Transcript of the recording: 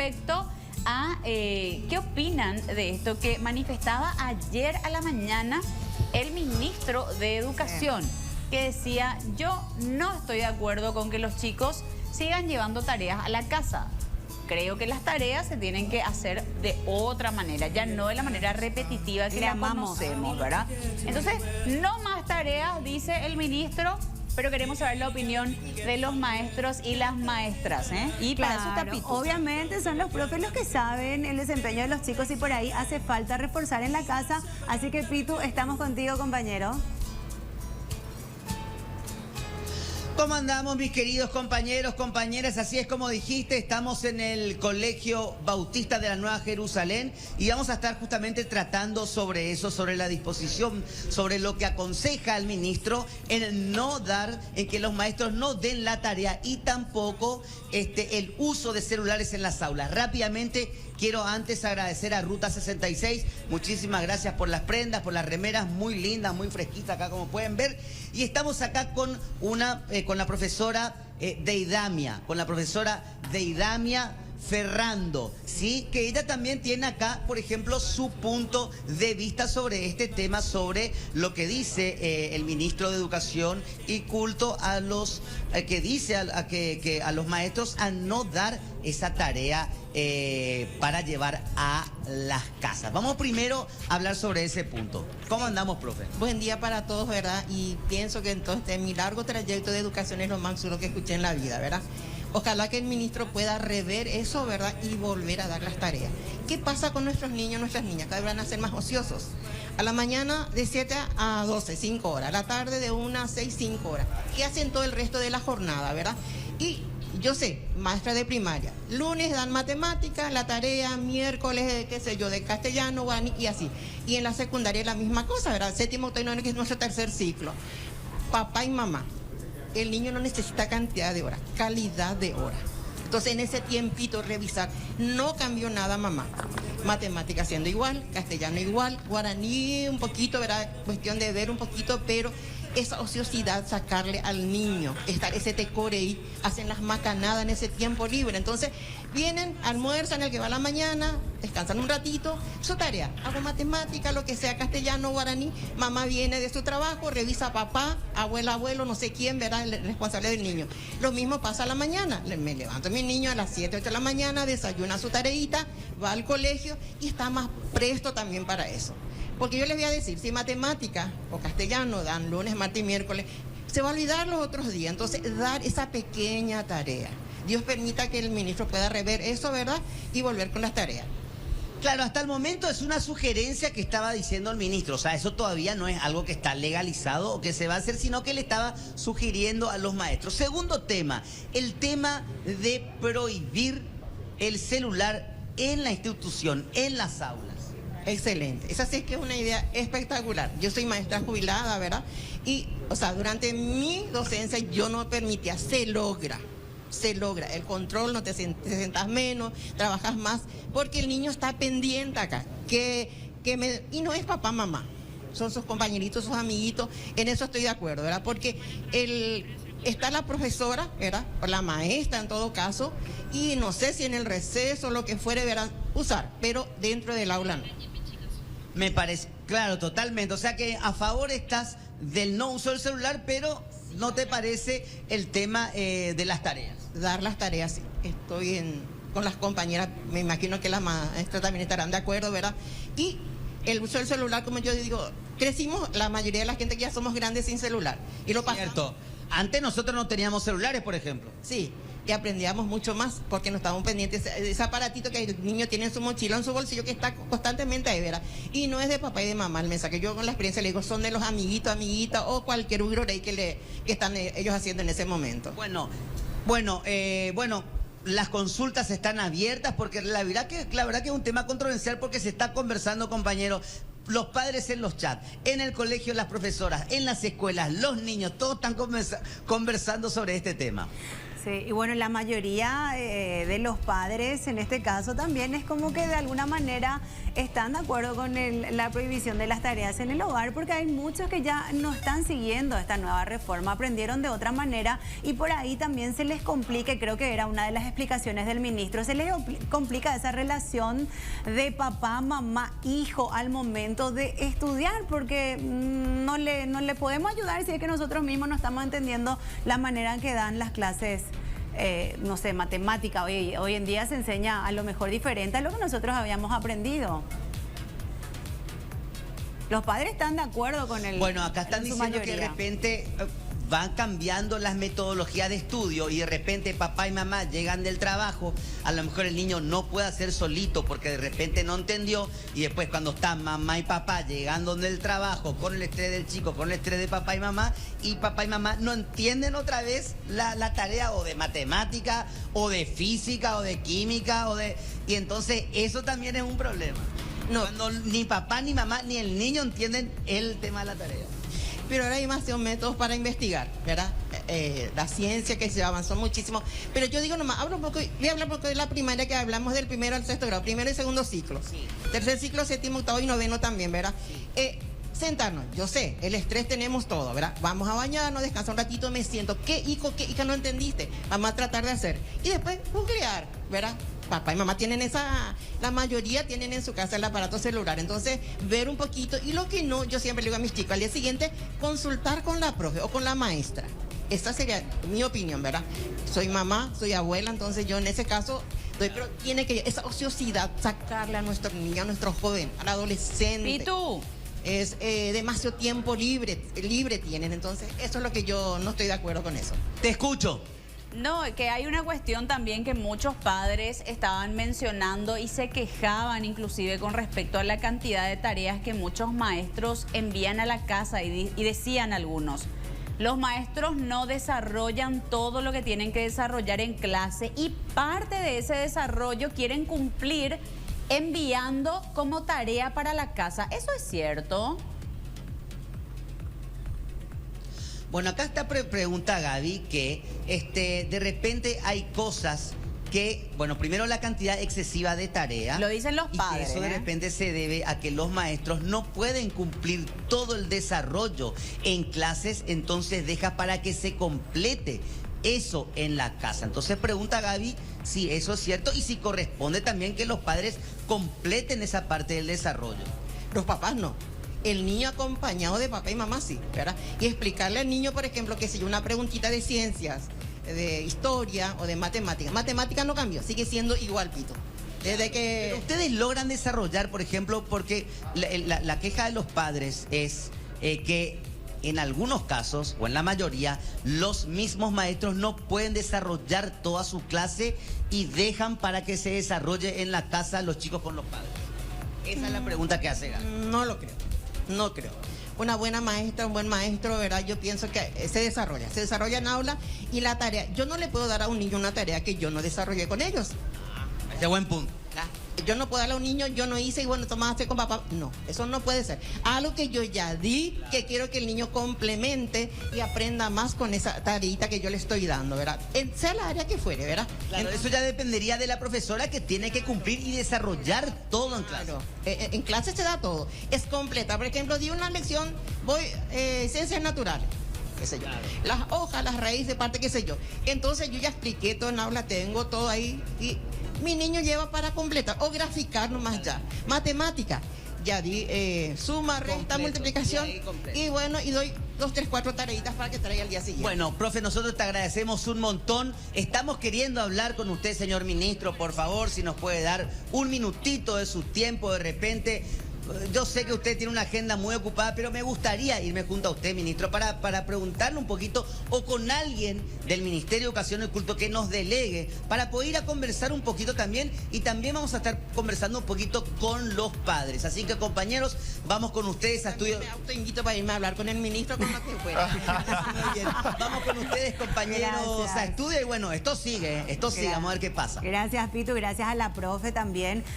respecto a qué opinan de esto que manifestaba ayer a la mañana el ministro de Educación, que decía: yo no estoy de acuerdo con que los chicos sigan llevando tareas a la casa. Creo que las tareas se tienen que hacer de otra manera, ya no de la manera repetitiva que la conocemos, ¿verdad? Entonces, no más tareas, dice el ministro, pero queremos saber la opinión de los maestros y las maestras, ¿eh? Y claro, para eso está Pitu. obviamente son los profes los que saben el desempeño de los chicos y por ahí hace falta reforzar en la casa. Así que, Pitu, estamos contigo, compañero. ¿Cómo andamos, mis queridos compañeros, compañeras? Así es como dijiste, estamos en el Colegio Bautista de la Nueva Jerusalén y vamos a estar justamente tratando sobre eso, sobre la disposición, sobre lo que aconseja el ministro en no dar, en que los maestros no den la tarea y tampoco el uso de celulares en las aulas. Rápidamente, quiero antes agradecer a Ruta 66, muchísimas gracias por las prendas, por las remeras, muy lindas, muy fresquitas acá como pueden ver. Y estamos acá con la profesora Deidamia, Ferrando, ¿sí? Que ella también tiene acá, por ejemplo, su punto de vista sobre este tema, sobre lo que dice el ministro de Educación y Culto a los que dice a los maestros a no dar esa tarea para llevar a las casas. Vamos primero a hablar sobre ese punto. ¿Cómo andamos, profe? Buen día para todos, ¿verdad? Y pienso que entonces mi largo trayecto de educación es lo más duro que escuché en la vida, ¿verdad? Ojalá que el ministro pueda rever eso, ¿verdad? Y volver a dar las tareas. ¿Qué pasa con nuestros niños, nuestras niñas? Cada vez van a ser más ociosos. A la mañana de 7 a 12, 5 horas. A la tarde de 1 a 6, 5 horas. ¿Qué hacen todo el resto de la jornada, verdad? Y yo sé, maestra de primaria, lunes dan matemáticas, la tarea, miércoles, qué sé yo, de castellano, guaraní y así. Y en la secundaria la misma cosa, ¿verdad? Séptimo, octavo, que es nuestro tercer ciclo. Papá y mamá. El niño no necesita cantidad de horas, calidad de horas. Entonces, en ese tiempito revisar, no cambió nada, mamá. Matemática siendo igual, castellano igual, guaraní un poquito, ¿verdad? Cuestión de ver un poquito, pero esa ociosidad, sacarle al niño, ese tecoreí, hacen las macanadas en ese tiempo libre. Entonces, vienen, almuerzan el que va a la mañana, descansan un ratito, su tarea, hago matemática, lo que sea, castellano, guaraní, mamá viene de su trabajo, revisa a papá, abuela, abuelo, no sé quién, verá el responsable del niño. Lo mismo pasa a la mañana, me levanto a mi niño a las 7, 8 de la mañana, desayuna su tareita, va al colegio y está más presto también para eso. Porque yo les voy a decir, si matemática o castellano dan lunes, martes y miércoles, se va a olvidar los otros días. Entonces, dar esa pequeña tarea. Dios permita que el ministro pueda rever eso, ¿verdad? Y volver con las tareas. Claro, hasta el momento es una sugerencia que estaba diciendo el ministro. O sea, eso todavía no es algo que está legalizado o que se va a hacer, sino que le estaba sugiriendo a los maestros. Segundo tema, el tema de prohibir el celular en la institución, en las aulas. Excelente. Esa sí es que es una idea espectacular. Yo soy maestra jubilada, ¿verdad? Y, o sea, durante mi docencia yo no permitía, se logra. El control, no te sentas menos, trabajas más, porque el niño está pendiente acá. Y no es papá, mamá, son sus compañeritos, sus amiguitos, en eso estoy de acuerdo, ¿verdad? Porque está la profesora, ¿verdad? O la maestra en todo caso, y no sé si en el receso, lo que fuere, verán usar, pero dentro del aula no. Me parece, claro, totalmente. O sea que a favor estás del no uso del celular, pero no te parece el tema de las tareas. Dar las tareas, sí. Estoy con las compañeras, me imagino que las maestras también estarán de acuerdo, ¿verdad? Y el uso del celular, como yo digo, crecimos, la mayoría de la gente que ya somos grandes sin celular. Y lo pasamos. Cierto. Antes nosotros no teníamos celulares, por ejemplo. Sí, y aprendíamos mucho más porque no estábamos pendientes de ese aparatito que el niño tiene en su mochila, en su bolsillo, que está constantemente ahí, ¿verdad? Y no es de papá y de mamá el mensaje. Yo con la experiencia le digo, son de los amiguitos, amiguitas o cualquier urorey que están ellos haciendo en ese momento. Bueno, las consultas están abiertas porque la verdad que es un tema controversial porque se está conversando, compañeros. Los padres en los chats, en el colegio las profesoras, en las escuelas, los niños, todos están conversando sobre este tema. Sí, y bueno, la mayoría de los padres en este caso también es como que de alguna manera están de acuerdo con la prohibición de las tareas en el hogar, porque hay muchos que ya no están siguiendo esta nueva reforma, aprendieron de otra manera y por ahí también se les complica, y creo que era una de las explicaciones del ministro, se les complica esa relación de papá, mamá, hijo al momento de estudiar, porque no le podemos ayudar si es que nosotros mismos no estamos entendiendo la manera en que dan las clases. No sé, matemática. Hoy en día se enseña a lo mejor diferente a lo que nosotros habíamos aprendido. Los padres están de acuerdo con el... Bueno, acá están diciendo que de repente van cambiando las metodologías de estudio y de repente papá y mamá llegan del trabajo, a lo mejor el niño no puede hacer solito porque de repente no entendió y después cuando están mamá y papá llegando del trabajo con el estrés del chico, con el estrés de papá y mamá no entienden otra vez la tarea o de matemática o de física o de química y entonces eso también es un problema. No. Cuando ni papá ni mamá ni el niño entienden el tema de la tarea. Pero ahora hay más métodos para investigar, ¿verdad? La ciencia que se avanzó muchísimo. Pero yo digo nomás, voy a hablar un poco de la primaria, que hablamos del primero al sexto grado, primero y segundo ciclo. Sí. Tercer ciclo, séptimo, octavo y noveno también, ¿verdad? Sí. Sentarnos, yo sé, el estrés tenemos todo, ¿verdad? Vamos a bañarnos, descansar un ratito, me siento. ¿Qué hija no entendiste? Vamos a tratar de hacer. Y después, googlear, ¿verdad? Papá y mamá tienen la mayoría tienen en su casa el aparato celular, entonces ver un poquito, y lo que no, yo siempre le digo a mis chicos, al día siguiente, consultar con la profe o con la maestra. Esa sería mi opinión, ¿verdad? Soy mamá, soy abuela, entonces yo en ese caso, pero tiene que, esa ociosidad, sacarle a nuestro niño, a nuestro joven, al adolescente. ¿Y tú? Es demasiado tiempo libre tienen, entonces eso es lo que yo no estoy de acuerdo con eso. Te escucho. No, que hay una cuestión también que muchos padres estaban mencionando y se quejaban inclusive con respecto a la cantidad de tareas que muchos maestros envían a la casa y decían algunos, los maestros no desarrollan todo lo que tienen que desarrollar en clase y parte de ese desarrollo quieren cumplir enviando como tarea para la casa. ¿Eso es cierto? Bueno, acá está pregunta Gaby que de repente hay cosas que, bueno, primero la cantidad excesiva de tarea. Lo dicen los padres. Y que eso de repente se debe a que los maestros no pueden cumplir todo el desarrollo en clases, entonces deja para que se complete eso en la casa. Entonces pregunta Gaby si eso es cierto y si corresponde también que los padres completen esa parte del desarrollo. Los papás no. El niño acompañado de papá y mamá sí, ¿verdad? Y explicarle al niño, por ejemplo, que si una preguntita de ciencias, de historia o de matemáticas. Matemática no cambió, sigue siendo igual, Pito. Desde que... Pero ustedes logran desarrollar, por ejemplo, porque la queja de los padres es que en algunos casos, o en la mayoría, los mismos maestros no pueden desarrollar toda su clase y dejan para que se desarrolle en la casa los chicos con los padres. Esa es la pregunta que hace Gaby. No lo creo. No creo. Una buena maestra, un buen maestro, ¿verdad? Yo pienso que se desarrolla en aula y la tarea. Yo no le puedo dar a un niño una tarea que yo no desarrollé con ellos. Ese buen punto. Yo no puedo darle a un niño, yo no hice y bueno, tomaste con papá. No, eso no puede ser. Algo que yo ya di, que quiero que el niño complemente y aprenda más con esa tareita que yo le estoy dando, ¿verdad? Sea la área que fuere, ¿verdad? Claro, eso ya dependería de la profesora que tiene que cumplir y desarrollar todo en clase. Claro, en clase se da todo. Es completa. Por ejemplo, di una lección, ciencias naturales. Qué sé yo. Claro. Las hojas, las raíces, parte, qué sé yo. Entonces yo ya expliqué todo en aula, tengo todo ahí y mi niño lleva para completar o graficar nomás ya. Matemática, ya di suma, resta, multiplicación y bueno, y doy 2, 3, 4 tareitas para que traiga el día siguiente. Bueno, profe, nosotros te agradecemos un montón. Estamos queriendo hablar con usted, señor ministro, por favor, si nos puede dar un minutito de su tiempo de repente. Yo sé que usted tiene una agenda muy ocupada, pero me gustaría irme junto a usted, ministro, para preguntarle un poquito o con alguien del Ministerio de Educación y Culto que nos delegue para poder ir a conversar un poquito también y también vamos a estar conversando un poquito con los padres. Así que, compañeros, vamos con ustedes a estudio. Me autoinvito para irme a hablar con el ministro con lo que fuera. Muy bien. Vamos con ustedes, compañeros, gracias. a estudio y bueno, esto sigue, vamos a ver qué pasa. Gracias, Pito, gracias a la profe también.